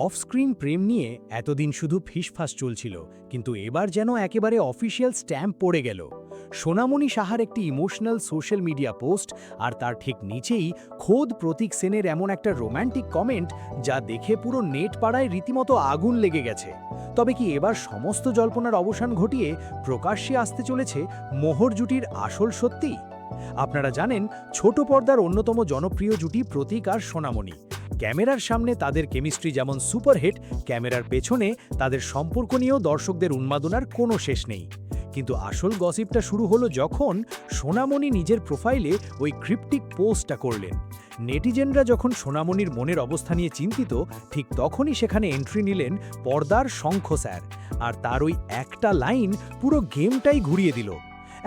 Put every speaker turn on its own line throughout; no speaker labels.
Off screen প্রেম নিয়ে এতদিন শুধু ফিসফাস চলছিল, কিন্তু এবার যেন একেবারে অফিসিয়াল স্ট্যাম্প পড়ে গেল। সোনামণি সাহার একটি ইমোশনাল সোশ্যাল মিডিয়া পোস্ট, আর তার ঠিক নিচেই খোদ প্রতীক সেনের এমন একটা রোম্যান্টিক কমেন্ট যা দেখে পুরো নেট পাড়ায় রীতিমতো আগুন লেগে গেছে। তবে কি এবার সমস্ত জল্পনার অবসান ঘটিয়ে প্রকাশ্যে আসতে চলেছে মোহর জুটির আসল সত্যি? আপনারা জানেন, ছোট পর্দার অন্যতম জনপ্রিয় জুটি প্রতীক আর সোনামণি। ক্যামেরার সামনে তাদের কেমিস্ট্রি যেমন সুপারহিট, ক্যামেরার পেছনে তাদের সম্পর্ক নিয়েও দর্শকদের উন্মাদনার কোনো শেষ নেই। কিন্তু আসল গসিপটা শুরু হলো যখন সোনামণি নিজের প্রোফাইলে ওই ক্রিপ্টিক পোস্টটা করলেন। নেটিজেনরা যখন সোনামণির মনের অবস্থা নিয়ে চিন্তিত, ঠিক তখনই সেখানে এন্ট্রি নিলেন পর্দার শঙ্খ স্যার, আর তার ওই একটা লাইন পুরো গেমটাই ঘুরিয়ে দিল।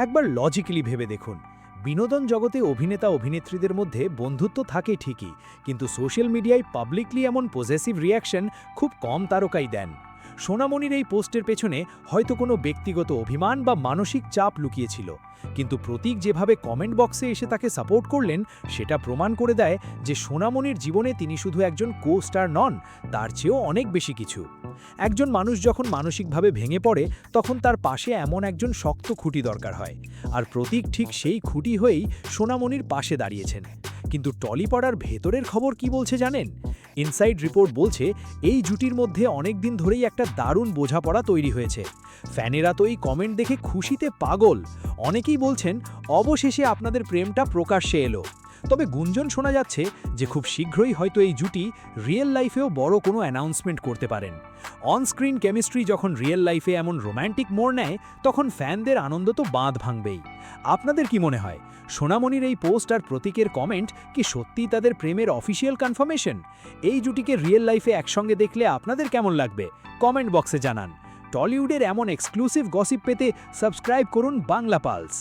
একবার লজিক্যালি ভেবে দেখুন, বিনোদন জগতে অভিনেতা অভিনেত্রীদের মধ্যে বন্ধুত্ব থাকে ঠিকই, কিন্তু সোশ্যাল মিডিয়ায় পাবলিকলি এমন পজেসিভ রিয়াকশন খুব কম তারকাই দেন। সোনামণির এই পোস্টের পেছনে হয়তো কোনো ব্যক্তিগত অভিমান বা মানসিক চাপ লুকিয়েছিল, কিন্তু প্রতীক যেভাবে কমেন্ট বক্সে এসে তাকে সাপোর্ট করলেন, সেটা প্রমাণ করে দেয় যে সোনামণির জীবনে তিনি শুধু একজন কো স্টার নন, তার চেয়েও অনেক বেশি কিছু। একজন মানুষ যখন মানসিকভাবে ভেঙে পড়ে, তখন তার পাশে এমন একজন শক্ত খুঁটি দরকার হয়, আর প্রতীক ঠিক সেই খুঁটি হয়েই সোনামণির পাশে দাঁড়িয়েছেন। কিন্তু টলিপাড়ার ভেতরের খবর কি বলছে জানেন? ইনসাইড রিপোর্ট বলছে এই জুটির মধ্যে অনেক দিন ধরেই একটা দারুণ বোঝাপড়া তৈরি হয়েছে। ফ্যানেরা তো এই কমেন্ট দেখে খুশিতে পাগল। অনেকেই বলছেন অবশেষে আপনাদের প্রেমটা প্রকাশ্যে এলো। তবে গুঞ্জন শোনা যাচ্ছে যে খুব শীঘ্রই হয়তো এই জুটি রিয়েল লাইফেও বড় কোনো অ্যানাউন্সমেন্ট করতে পারেন। অনস্ক্রিন কেমিস্ট্রি যখন রিয়েল লাইফে এমন রোম্যান্টিক মোড় নেয়, তখন ফ্যানদের আনন্দ তো বাঁধ ভাঙবেই। আপনাদের কি মনে হয়, সোনামণির এই পোস্ট আর প্রতীকের কমেন্ট কি সত্যিই তাদের প্রেমের অফিসিয়াল কনফার্মেশন? এই জুটিকে রিয়েল লাইফে একসঙ্গে দেখলে আপনাদের কেমন লাগবে? কমেন্ট বক্সে জানান। টলিউডের এমন এক্সক্লুসিভ গসিপ পেতে সাবস্ক্রাইব করুন বাংলা পালস।